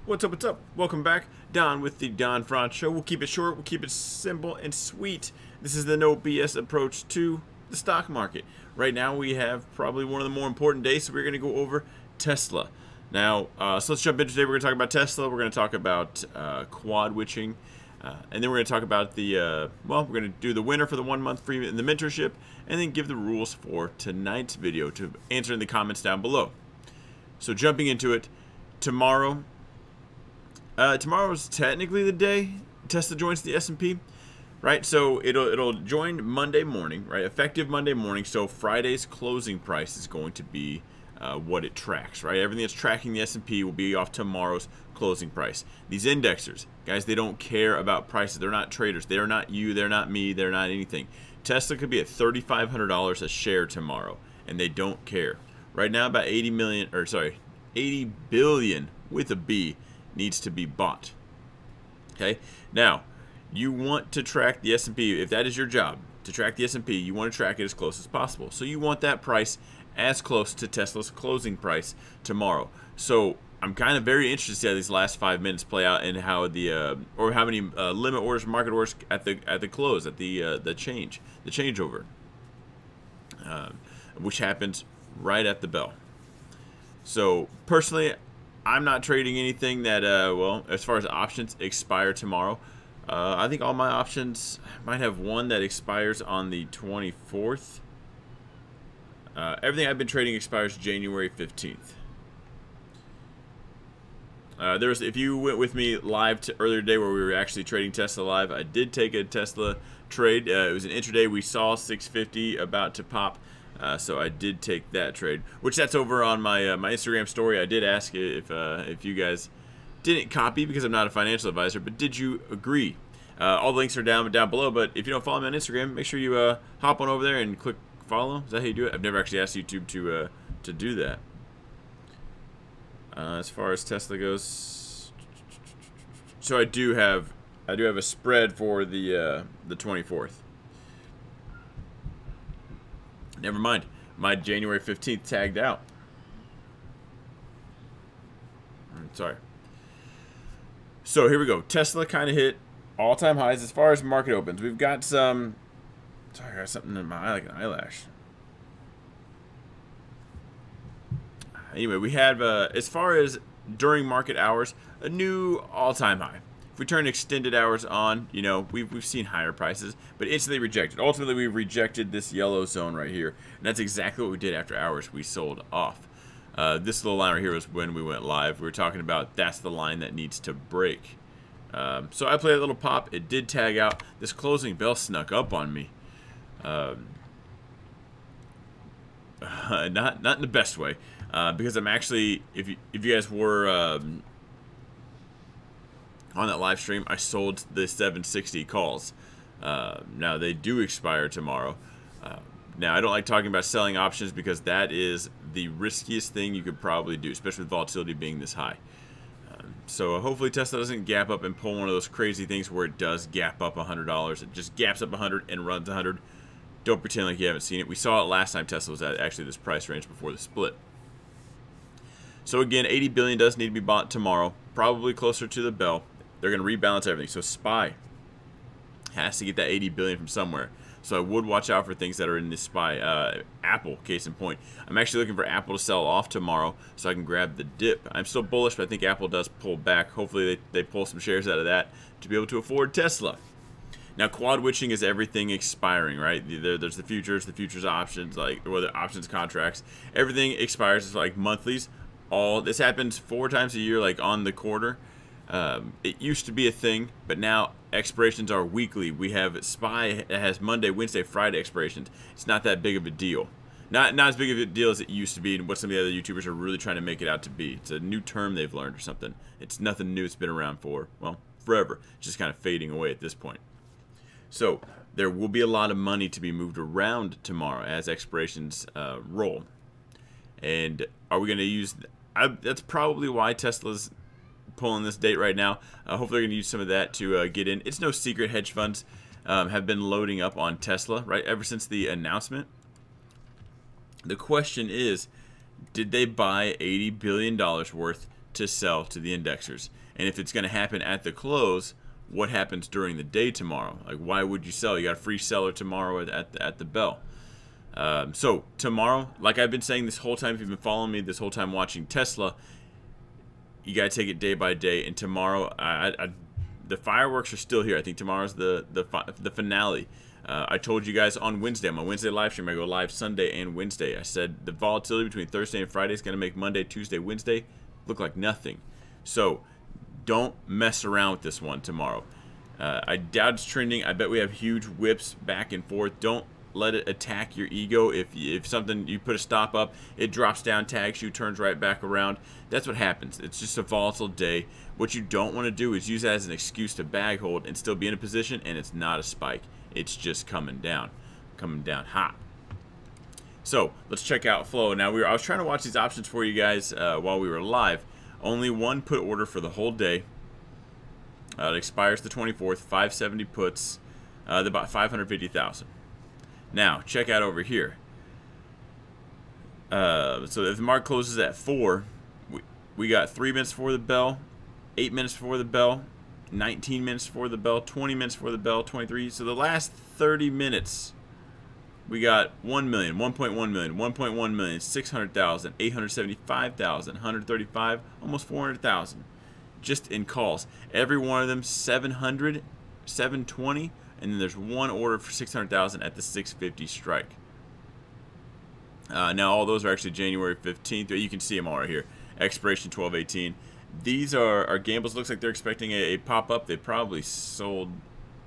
What's up, what's up? Welcome back. Don with the Don Franz Show. We'll keep it short, we'll keep it simple and sweet. This is the no BS approach to the stock market. Right now we have probably one of the more important days, so we're going to go over Tesla. Now, so let's jump in today. We're going to talk about Tesla, we're going to talk about quad witching, and then we're going to talk about the, well, we're going to do the winner for the 1 month free in the mentorship, and then give the rules for tonight's video to answer in the comments down below. So jumping into it, tomorrow's technically the day Tesla joins the S&P, right? So it'll join Monday morning, right? Effective Monday morning. So Friday's closing price is going to be what it tracks, right? Everything that's tracking the S&P will be off tomorrow's closing price. These indexers, guys, they don't care about prices. They're not traders. They're not you. They're not me. They're not anything. Tesla could be at $3,500 a share tomorrow, and they don't care. Right now, about 80 billion with a B needs to be bought. Okay, now you want to track the S&P. If that is your job, to track the S&P, you want to track it as close as possible. So you want that price as close to Tesla's closing price tomorrow. So I'm kind of very interested to see how these last 5 minutes play out, and how the or how many limit orders, market orders at the close, at the changeover, which happens right at the bell. So personally, I'm not trading anything that, well, as far as options, expire tomorrow. I think all my options might have one that expires on the 24th. Everything I've been trading expires January 15th. If you went with me live to earlier today where we were actually trading Tesla live, I did take a Tesla trade. It was an intraday. We saw 650 about to pop. So I did take that trade, which that's over on my my Instagram story. I did ask if you guys didn't copy, because I'm not a financial advisor, but did you agree? All the links are down below, but if you don't follow me on Instagram, make sure you hop on over there and click follow. Is that how you do it? I've never actually asked YouTube to do that. As far as Tesla goes, so I do have a spread for the 24th. Never mind. My January 15th tagged out. Sorry. So here we go. Tesla kind of hit all-time highs as far as market opens. We've got some... Sorry, I got something in my eye, like an eyelash. Anyway, we have, as far as during market hours, a new all-time high. If we turn extended hours on, you know, we've seen higher prices, but instantly rejected. Ultimately, we rejected this yellow zone right here, and that's exactly what we did after hours. We sold off. This little line right here was when we went live. We were talking about that's the line that needs to break. So I played a little pop. It did tag out. This closing bell snuck up on me. Not in the best way, because I'm actually, if you guys were on that live stream, I sold the 760 calls. Now they do expire tomorrow. Now I don't like talking about selling options, because that is the riskiest thing you could probably do, especially with volatility being this high. So hopefully Tesla doesn't gap up and pull one of those crazy things where it does gap up $100. It just gaps up 100 and runs 100. Don't pretend like you haven't seen it. We saw it last time Tesla was at actually this price range before the split. So again, 80 billion does need to be bought tomorrow, probably closer to the bell. They're going to rebalance everything. So SPY has to get that 80 billion from somewhere. So I would watch out for things that are in this SPY. Apple, case in point. I'm actually looking for Apple to sell off tomorrow so I can grab the dip. I'm still bullish, but I think Apple does pull back. Hopefully they pull some shares out of that to be able to afford Tesla. Now, quad witching is everything expiring, right? There's the futures options, like, or the options contracts. Everything expires. It's like monthlies. This happens 4 times a year, like on the quarter. It used to be a thing, but now expirations are weekly. We have SPY that has Monday, Wednesday, Friday expirations. It's not that big of a deal. Not as big of a deal as it used to be, and what some of the other YouTubers are really trying to make it out to be. It's a new term they've learned or something. It's nothing new. It's been around for, well, forever. It's just kind of fading away at this point. So there will be a lot of money to be moved around tomorrow as expirations roll. And are we going to use... that's probably why Tesla's pulling this date right now. Hopefully they're going to use some of that to get in. It's no secret hedge funds have been loading up on Tesla, right, ever since the announcement. The question is, did they buy $80 billion worth to sell to the indexers. And if it's going to happen at the close, what happens during the day tomorrow? Like, why would you sell? You got a free seller tomorrow at the bell. So tomorrow, like I've been saying this whole time, if you've been following me this whole time watching Tesla, you got to take it day by day. And tomorrow, the fireworks are still here. I think tomorrow's the finale. I told you guys on Wednesday, on my Wednesday live stream, I go live Sunday and Wednesday. I said the volatility between Thursday and Friday is going to make Monday, Tuesday, Wednesday look like nothing. So don't mess around with this one tomorrow. I doubt it's trending. I bet we have huge whips back and forth. Don't let it attack your ego. If something, you put a stop up, it drops down, tags you, turns right back around. That's what happens. It's just a volatile day. What you don't want to do is use that as an excuse to bag hold and still be in a position, and it's not a spike. It's just coming down hot. So let's check out flow. Now I was trying to watch these options for you guys while we were live. Only one put order for the whole day. It expires the 24th. 570 puts. They're about 550,000. Now check out over here. So if the market closes at 4, we got 3 minutes before the bell, 8 minutes before the bell, 19 minutes before the bell, 20 minutes before the bell, 23. So the last 30 minutes, we got 1 million, 1.1 million, 1.1 million, 600,000, 875,000, 135, almost 400,000, just in calls. Every one of them 700, 720, and then there's one order for 600,000 at the 650 strike. Now all those are actually January 15th. You can see them all right here. Expiration 12/18. These are gambles. Looks like they're expecting a pop-up. They probably sold.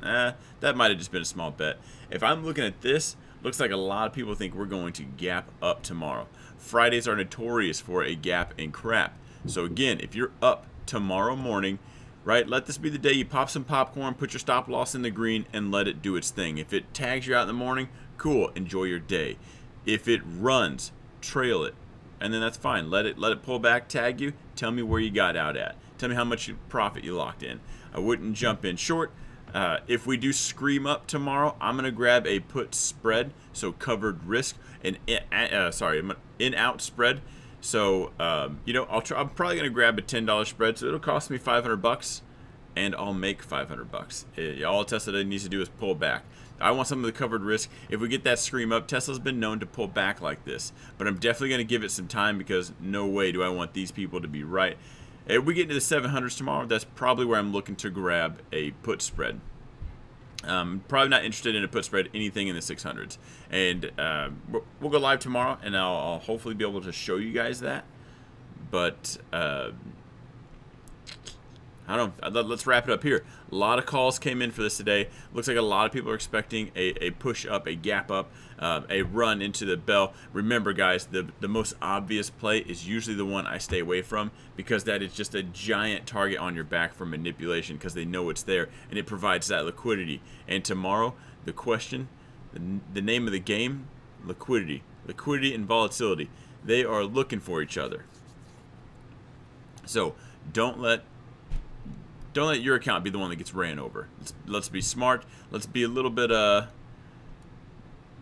That might have just been a small bet. If I'm looking at this, looks like a lot of people think we're going to gap up tomorrow. Fridays are notorious for a gap and crap. So again, if you're up tomorrow morning, right, let this be the day you pop some popcorn, put your stop loss in the green, and let it do its thing. If it tags you out in the morning, cool, enjoy your day. If it runs, trail it. And then that's fine. Let it pull back, tag you. Tell me where you got out at. Tell me how much profit you locked in. I wouldn't jump in short. If we do scream up tomorrow, I'm gonna grab a put spread, so covered risk, and in-out spread. So you know, I'm probably gonna grab a $10 spread, so it'll cost me 500 bucks, and I'll make 500 bucks. All Tesla needs to do is pull back. I want some of the covered risk. If we get that scream up, Tesla's been known to pull back like this. But I'm definitely going to give it some time because no way do I want these people to be right. If we get into the 700s tomorrow, that's probably where I'm looking to grab a put spread. Probably not interested in a put spread, anything in the 600s. And we'll go live tomorrow, and I'll hopefully be able to show you guys that. But I don't know. Let's wrap it up here. A lot of calls came in for this today. Looks like a lot of people are expecting a push up, a gap up, a run into the bell. Remember, guys, the most obvious play is usually the one I stay away from because that is just a giant target on your back for manipulation because they know it's there and it provides that liquidity. And tomorrow, the question, the name of the game, liquidity. Liquidity and volatility. They are looking for each other. So don't let your account be the one that gets ran over. Let's be smart. Let's be a little bit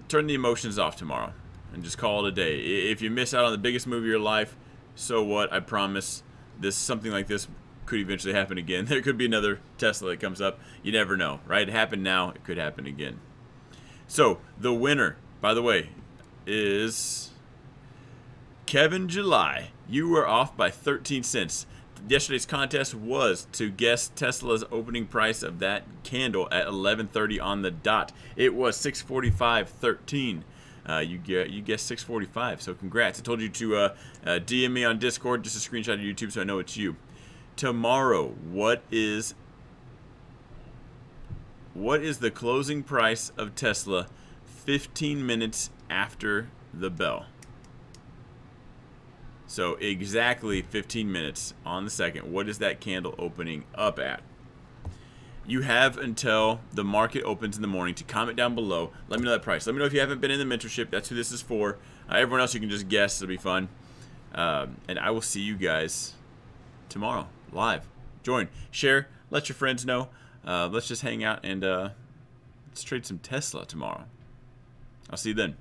turn the emotions off tomorrow and just call it a day. If you miss out on the biggest move of your life, so what? I promise something like this could eventually happen again. There could be another Tesla that comes up. You never know, right? It happened now. It could happen again. So the winner, by the way, is Kevin July. You were off by 13 cents. Yesterday's contest was to guess Tesla's opening price of that candle at 11:30 on the dot. It was 645.13. You guessed 645, so congrats. I told you to DM me on Discord, just a screenshot of YouTube so I know it's you. Tomorrow, what is the closing price of Tesla 15 minutes after the bell? So exactly 15 minutes on the second. What is that candle opening up at? You have until the market opens in the morning to comment down below. Let me know that price. Let me know if you haven't been in the mentorship. That's who this is for. Everyone else you can just guess. It'll be fun. And I will see you guys tomorrow live. Join, share, let your friends know. Let's just hang out and let's trade some Tesla tomorrow. I'll see you then.